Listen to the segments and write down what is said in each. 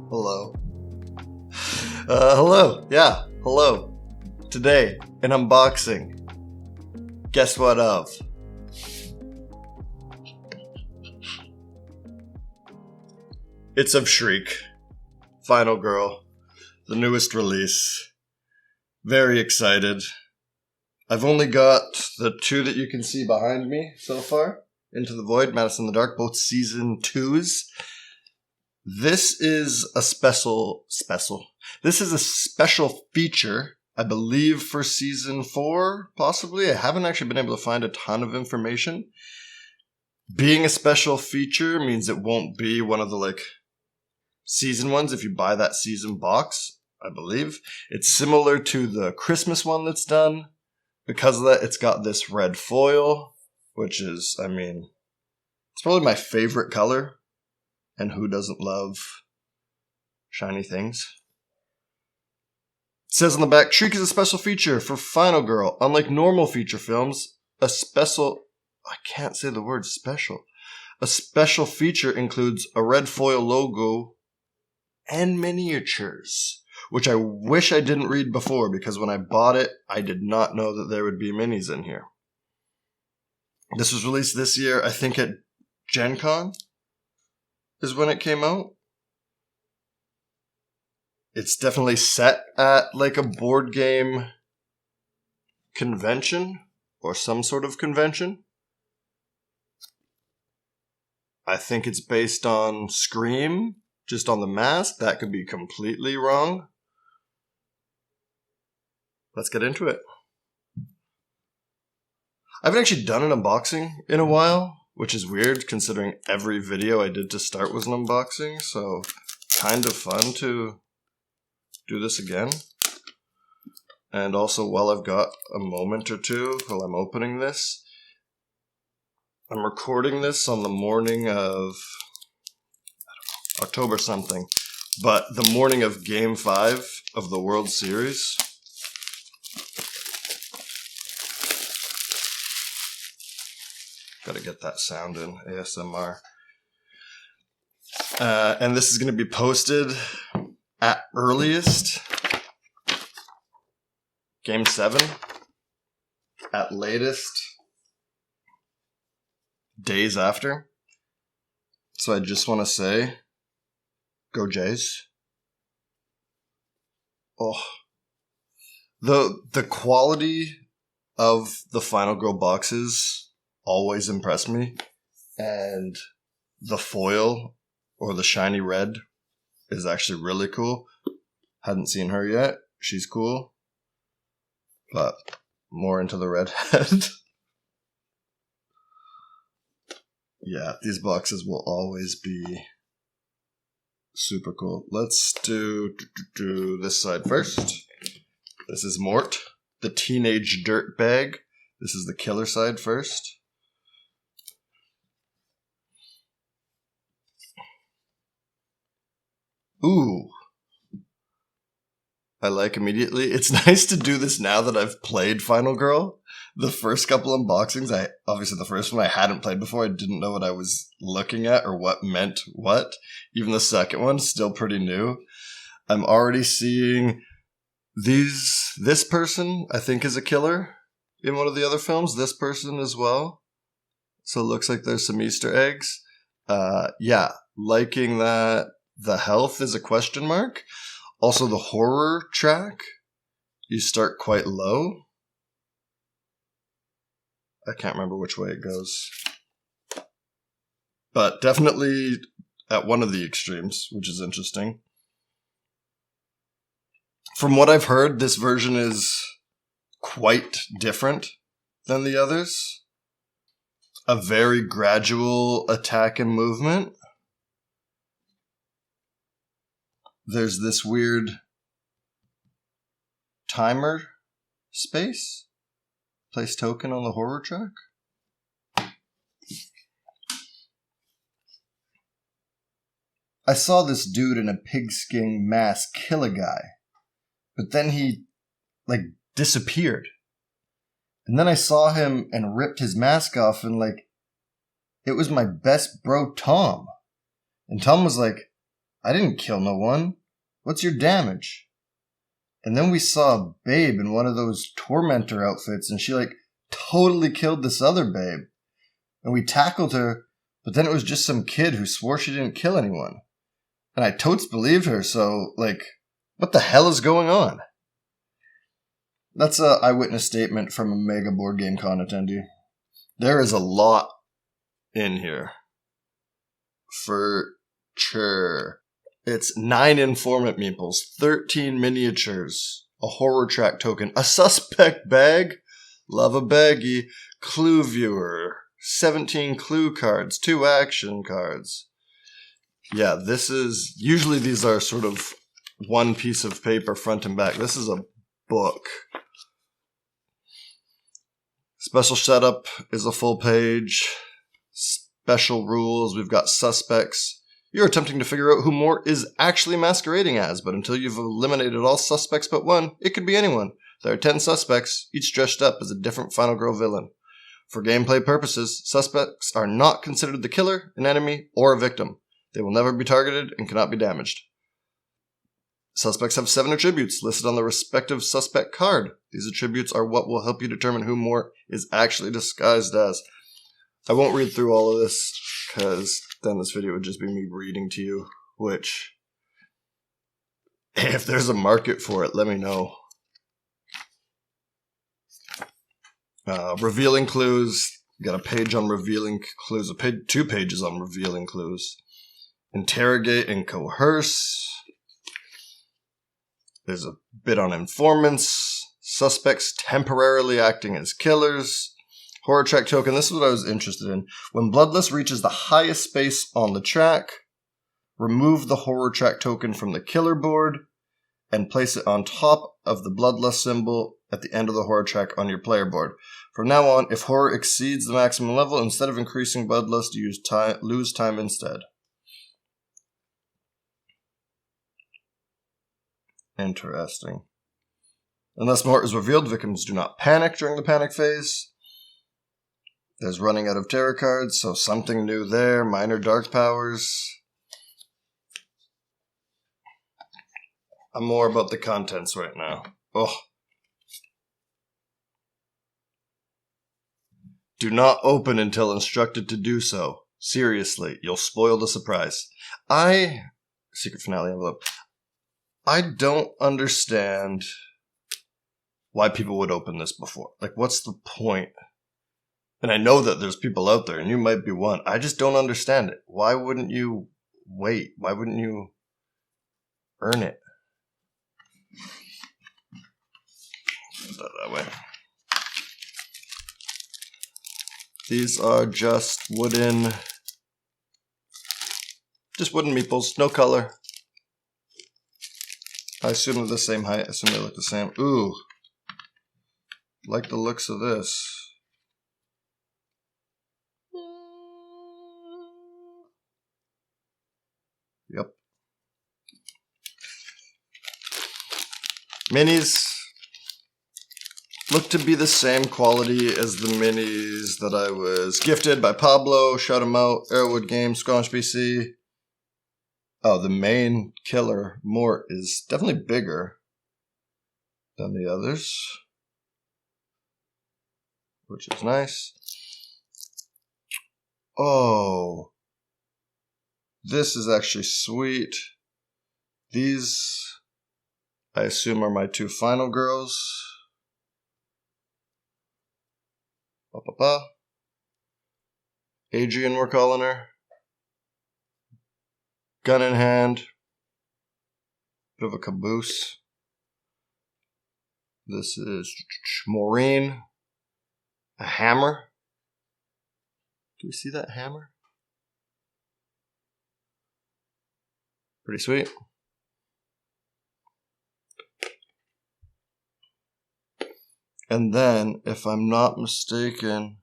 Hello. Hello. Yeah, hello. Today, an unboxing. Guess what of? It's of Shriek. Final Girl. The newest release. Very excited. I've only got the two that you can see behind me so far. Into the Void, Madison in the Dark, both season 2s. This is a special feature, I believe, for season 4, possibly. I haven't actually been able to find a ton of information. Being a special feature means it won't be one of the, season ones if you buy that season box, I believe. It's similar to the Christmas one that's done. Because of that, it's got this red foil, which is, it's probably my favorite color. And who doesn't love shiny things? It says on the back, Shriek is a special feature for Final Girl. Unlike normal feature films, a special feature includes a red foil logo and miniatures, which I wish I didn't read before, because when I bought it, I did not know that there would be minis in here. This was released this year, I think at GenCon is when it came out. It's definitely set at a board game convention or some sort of convention. I think it's based on Scream, just on the mask. That could be completely wrong. Let's get into it. I haven't actually done an unboxing in a while, which is weird considering every video I did to start was an unboxing, so kind of fun to do this again. And also, while I've got a moment or two while I'm opening this, I'm recording this on the morning of, October something, but the morning of Game 5 of the World Series. Gotta get that sound in, ASMR. And this is going to be posted at earliest Game 7. At latest days after. So I just want to say, go Jays. Oh. The quality of the Final Girl boxes always impress me, and the foil or the shiny red is actually really cool. Hadn't seen her yet. She's cool, but more into the redhead. Yeah, these boxes will always be super cool. Let's do this side first. This is Mort, the teenage dirtbag. This is the killer side first. Ooh. I like immediately. It's nice to do this now that I've played Final Girl. The first couple unboxings, obviously the first one I hadn't played before. I didn't know what I was looking at or what meant what. Even the second one, still pretty new. I'm already seeing this person, I think, is a killer in one of the other films. This person as well. So it looks like there's some Easter eggs. Yeah, liking that. The health is a question mark. Also, the horror track, you start quite low. I can't remember which way it goes. But definitely at one of the extremes, which is interesting. From what I've heard, this version is quite different than the others. A very gradual attack and movement. There's this weird timer space. Place token on the horror track. I saw this dude in a pigskin mask kill a guy. But then he, disappeared. And then I saw him and ripped his mask off and, it was my best bro, Tom. And Tom was like, I didn't kill no one. What's your damage? And then we saw a babe in one of those tormentor outfits, and she, like, totally killed this other babe. And we tackled her, but then it was just some kid who swore she didn't kill anyone. And I totes believed her, so, like, what the hell is going on? That's an eyewitness statement from a mega board game con attendee. There is a lot in here. For sure. It's 9 informant meeples, 13 miniatures, a horror track token, a suspect bag, love a baggy, clue viewer, 17 clue cards, 2 action cards. Yeah, this is, usually these are sort of one piece of paper front and back. This is a book. Special setup is a full page. Special rules, we've got suspects. You're attempting to figure out who Mort is actually masquerading as, but until you've eliminated all suspects but one, it could be anyone. There are 10 suspects, each dressed up as a different Final Girl villain. For gameplay purposes, suspects are not considered the killer, an enemy, or a victim. They will never be targeted and cannot be damaged. Suspects have 7 attributes listed on the respective suspect card. These attributes are what will help you determine who Mort is actually disguised as. I won't read through all of this, because then this video would just be me reading to you, which, if there's a market for it, let me know. Revealing clues. Got a page on revealing clues, 2 pages on revealing clues. Interrogate and coerce. There's a bit on informants. Suspects temporarily acting as killers. Horror track token, this is what I was interested in. When Bloodless reaches the highest space on the track, remove the horror track token from the killer board and place it on top of the Bloodlust symbol at the end of the horror track on your player board. From now on, if horror exceeds the maximum level, instead of increasing Bloodlust, you lose time instead. Interesting. Unless Mort is revealed, victims do not panic during the panic phase. There's running out of tarot cards, so something new there. Minor dark powers. I'm more about the contents right now. Oh. Do not open until instructed to do so. Seriously, you'll spoil the surprise. Secret finale envelope. I don't understand why people would open this before. Like, what's the point? And I know that there's people out there, and you might be one. I just don't understand it. Why wouldn't you wait? Why wouldn't you earn it? Put that way. These are just wooden meeples, no color. I assume they're the same height. I assume they look the same. Ooh. Like the looks of this. Yep. Minis look to be the same quality as the minis that I was gifted by Pablo. Shout him out. Arrowwood Games, Squamish BC. Oh, the main killer, Mort, is definitely bigger than the others, which is nice. Oh. This is actually sweet. These, I assume, are my 2 final girls. Adrian, we're calling her. Gun in hand. Bit of a caboose. This is Maureen. A hammer. Do we see that hammer? Pretty sweet. And then, if I'm not mistaken,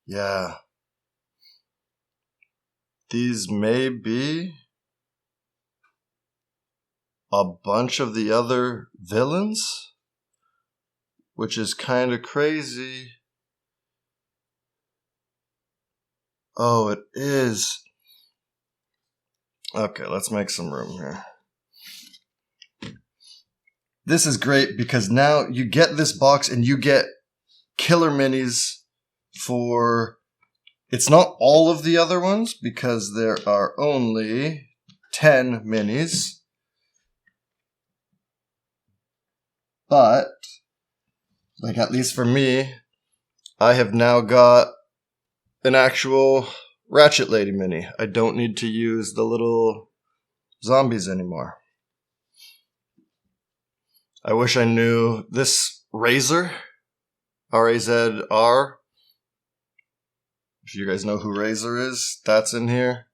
yeah. These may be a bunch of the other villains. which is kind of crazy. Oh, it is. Okay, let's make some room here. This is great because now you get this box and you get killer minis for... It's not all of the other ones because there are only 10 minis. But, like at least for me, I have now got an actual Ratchet Lady mini. I don't need to use the little zombies anymore. I wish I knew this Razor, R-A-Z-R. If you guys know who Razor is, that's in here.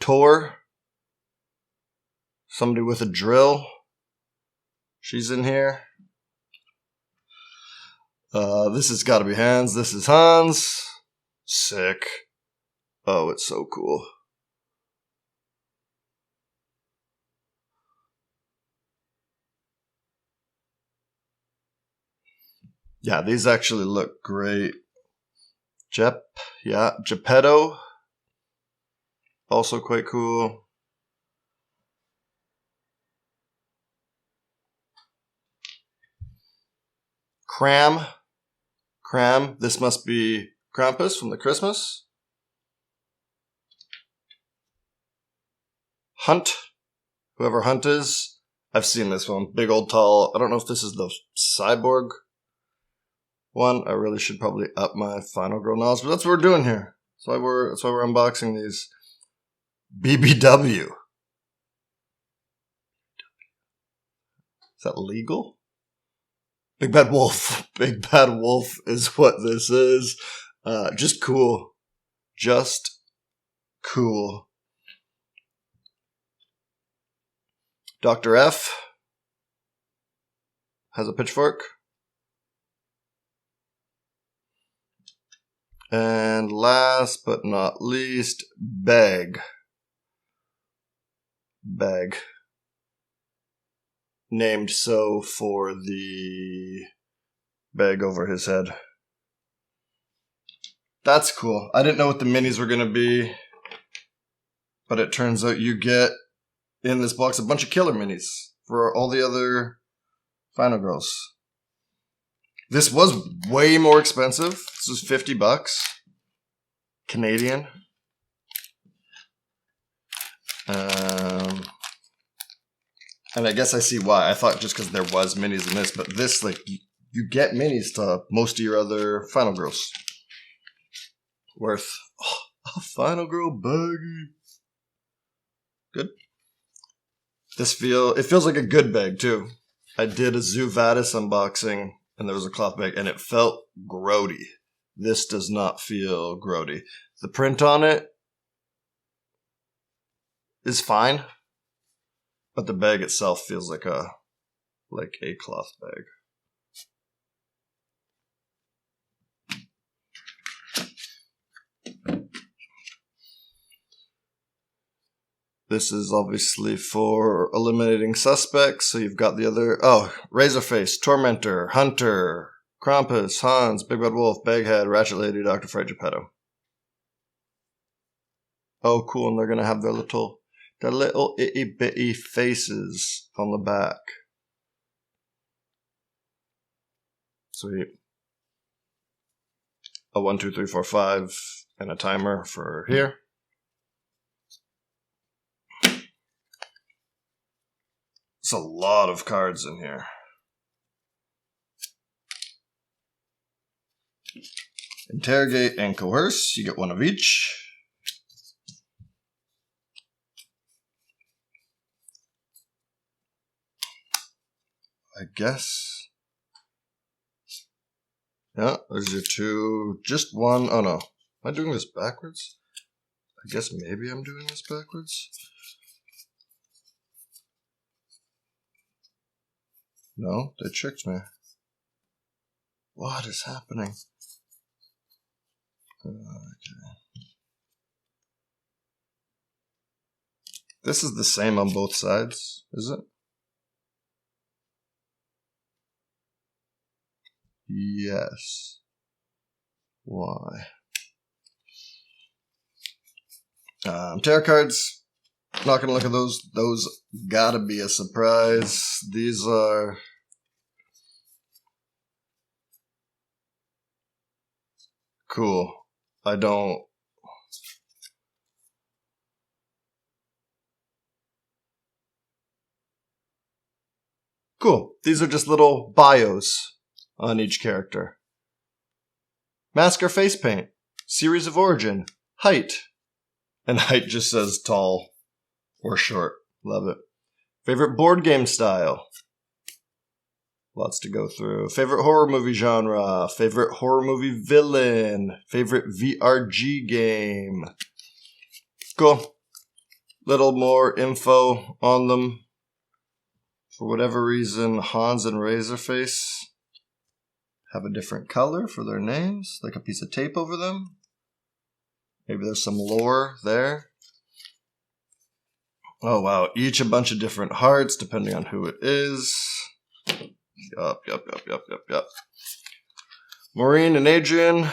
Tor, somebody with a drill, she's in here. This has got to be Hans. This is Hans. Sick. Oh, it's so cool. Yeah, these actually look great. Geppetto. Also quite cool. Cram. This must be Krampus from the Christmas. Hunt. Whoever Hunt is. I've seen this one. Big old tall. I don't know if this is the cyborg one. I really should probably up my Final Girl knowledge, but that's what we're doing here. That's why we're unboxing these. BBW. Is that legal? Big Bad Wolf. Big Bad Wolf is what this is. Just cool. Just cool. Dr. F has a pitchfork. And last but not least, Bag. Named so for the bag over his head. That's cool. I didn't know what the minis were going to be, but it turns out you get in this box a bunch of killer minis for all the other Final Girls. This was way more expensive. This was $50 Canadian. And I guess I see why. I thought just because there was minis in this, but this, like, you get minis to most of your other Final Girls. Worth a Final Girl baggy. Good. It feels like a good bag too. I did a Zoo Vadis unboxing and there was a cloth bag and it felt grody. This does not feel grody. The print on it is fine, but the bag itself feels like a cloth bag. This is obviously for eliminating suspects. So you've got the other... Oh, Razorface, Tormentor, Hunter, Krampus, Hans, Big Bad Wolf, Baghead, Ratchet Lady, Dr. Fright, Geppetto. Oh, cool. And they're going to have their little itty bitty faces on the back. Sweet. A 1, 2, 3, 4, 5 and a timer for here. It's a lot of cards in here. Interrogate and coerce. You get one of each. I guess. Yeah, there's your two. Just one. Oh no. Am I doing this backwards? I guess maybe I'm doing this backwards. No, they tricked me. What is happening? Okay. This is the same on both sides, is it? Yes. Why? Tarot cards. Not going to look at those. Those gotta be a surprise. These are... cool. I don't... Cool. These are just little bios on each character. Mask or face paint. Series of origin. Height. And height just says tall or short. Love it. Favorite board game style. Lots to go through. Favorite horror movie genre. Favorite horror movie villain. Favorite VRG game. Cool. Little more info on them. For whatever reason, Hans and Razorface have a different color for their names, like a piece of tape over them. Maybe there's some lore there. Oh wow, each a bunch of different hearts depending on who it is. Yup. Maureen and Adrian.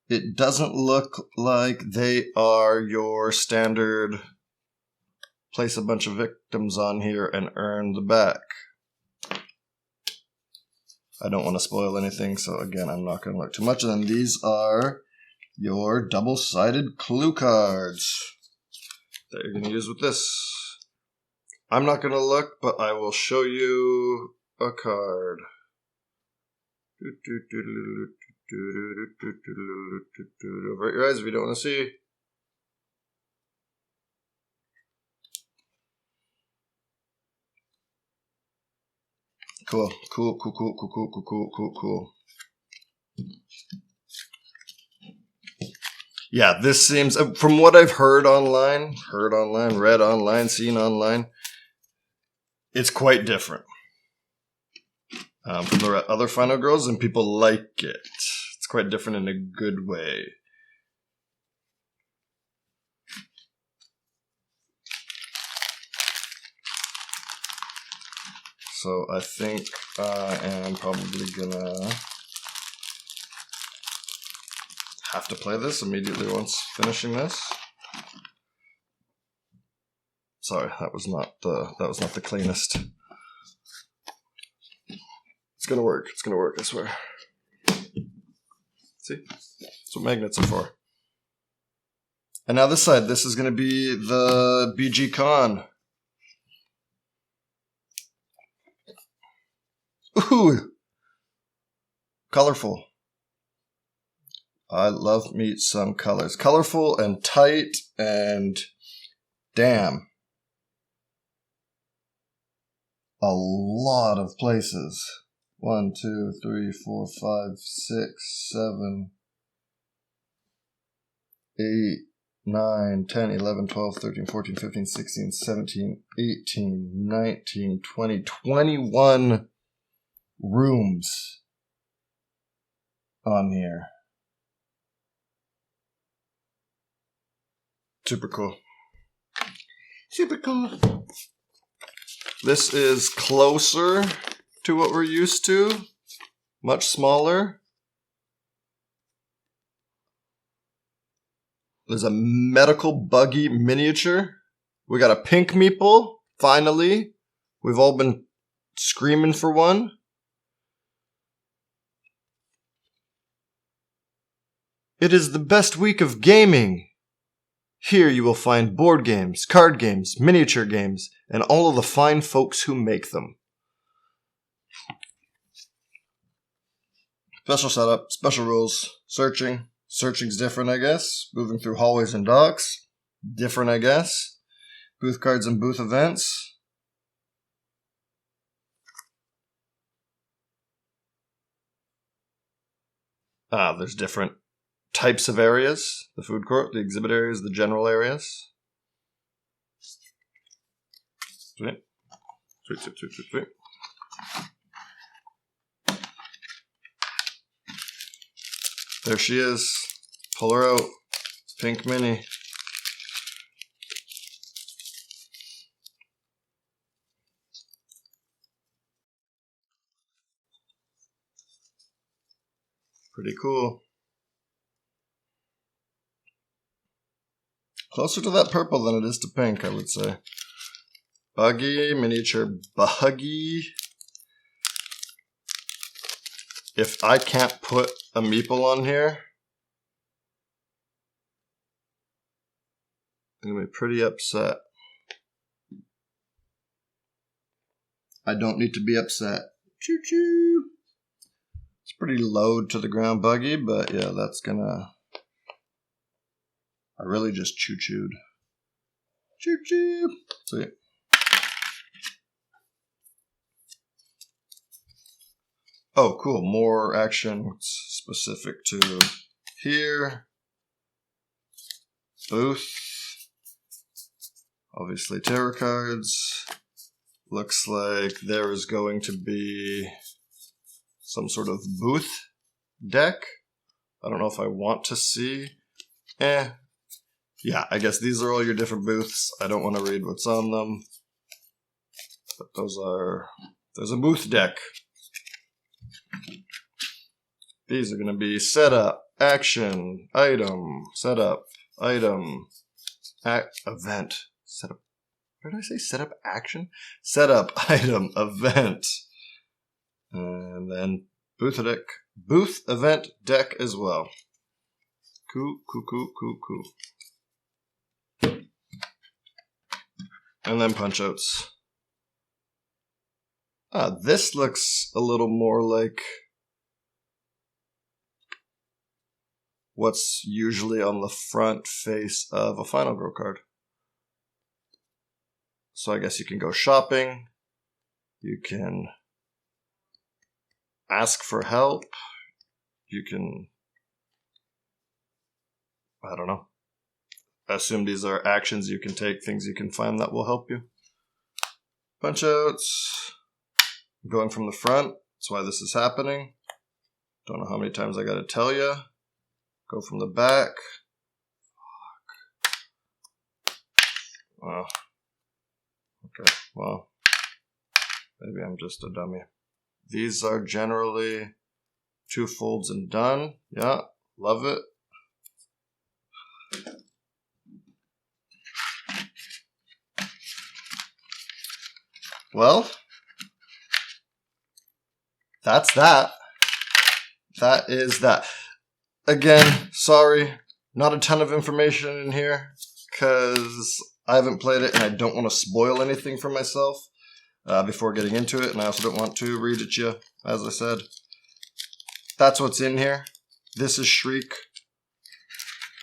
It doesn't look like they are your standard place a bunch of victims on here and earn the back. I don't want to spoil anything, so again, I'm not going to look too much. And then these are your double-sided clue cards that you're going to use with this. I'm not going to look, but I will show you a card. Avert your eyes if you don't want to see. Cool. Yeah, this seems, from what I've heard online, read online, seen online, it's quite different from the other Final Girls, and people like it. It's quite different in a good way. So I think I am probably gonna have to play this immediately once finishing this. Sorry, that was not the cleanest. It's gonna work, I swear. See? That's what magnets are for. And now this side, this is gonna be the GenCon. Ooh! Colorful. I love me some colors. Colorful and tight and damn. A lot of places. 1, 2, 3, 4, 5, 6, 7, 8, 9, 10, 11, 12, 13, 14, 15, 16, 17, 18, 19, 20, 21 rooms on here. Super cool. Super cool. This is closer to what we're used to. Much smaller. There's a medical buggy miniature. We got a pink meeple, finally. We've all been screaming for one. It is the best week of gaming. Here you will find board games, card games, miniature games, and all of the fine folks who make them. Special setup, special rules, searching. Searching's different, I guess. Moving through hallways and docks, different, I guess. Booth cards and booth events. There's different types of areas. The food court, the exhibit areas, the general areas. Sweet. There she is. Pull her out. Pink Mini. Pretty cool. Closer to that purple than it is to pink, I would say. Buggy, miniature Buggy. If I can't put a meeple on here, I'm going to be pretty upset. I don't need to be upset. Choo-choo. It's pretty low to the ground Buggy, but yeah, that's gonna... I really just choo-chooed. Choo-choo. See? Oh, cool. More action specific to here. Booth. Obviously tarot cards. Looks like there is going to be some sort of booth deck. I don't know if I want to see. Yeah, I guess these are all your different booths. I don't want to read what's on them. But there's a booth deck. These are going to be setup, action, item, setup, item, event, setup. What did I say? Setup, action? Setup, item, event. And then booth event deck as well. Cool. And then punch outs. This looks a little more like what's usually on the front face of a Final Girl card. So I guess you can go shopping. You can ask for help. You can, I don't know. I assume these are actions you can take, things you can find that will help you. Punch outs. Going from the front. That's why this is happening. Don't know how many times I gotta tell you. Go from the back. Well, okay, well, maybe I'm just a dummy. These are generally 2 folds and done. Yeah, love it. Well, that's that. That is that. Again, sorry, not a ton of information in here because I haven't played it and I don't want to spoil anything for myself before getting into it, and I also don't want to read it to you, as I said. That's what's in here. This is Shriek.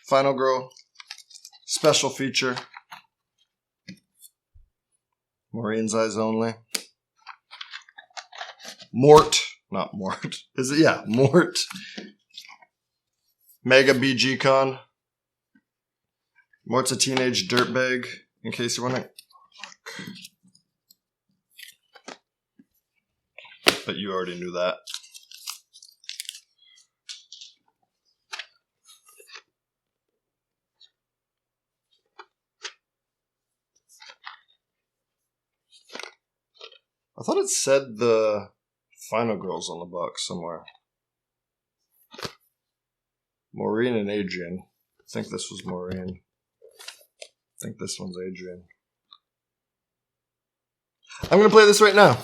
Final Girl. Special feature. Maureen's eyes only. Not Mort. Is it? Yeah, Mort. Mega BG-Con. Mort's a teenage dirtbag, in case you're wondering. But you already knew that. I thought it said the Final Girls on the box somewhere. Maureen and Adrian. I think this was Maureen. I think this one's Adrian. I'm going to play this right now.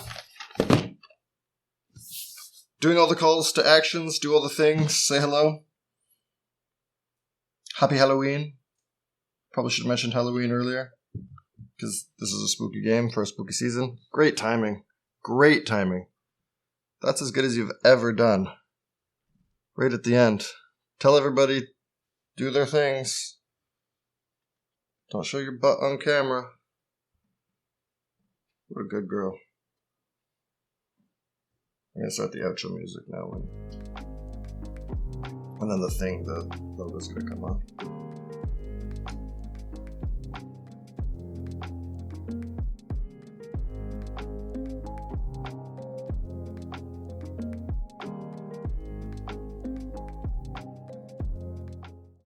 Doing all the calls to actions, do all the things, say hello. Happy Halloween. Probably should have mentioned Halloween earlier, because this is a spooky game for a spooky season. Great timing. Great timing. That's as good as you've ever done. Right at the end. Tell everybody, do their things. Don't show your butt on camera. What a good girl. I'm going to start the outro music now. And then the logo's going to come on.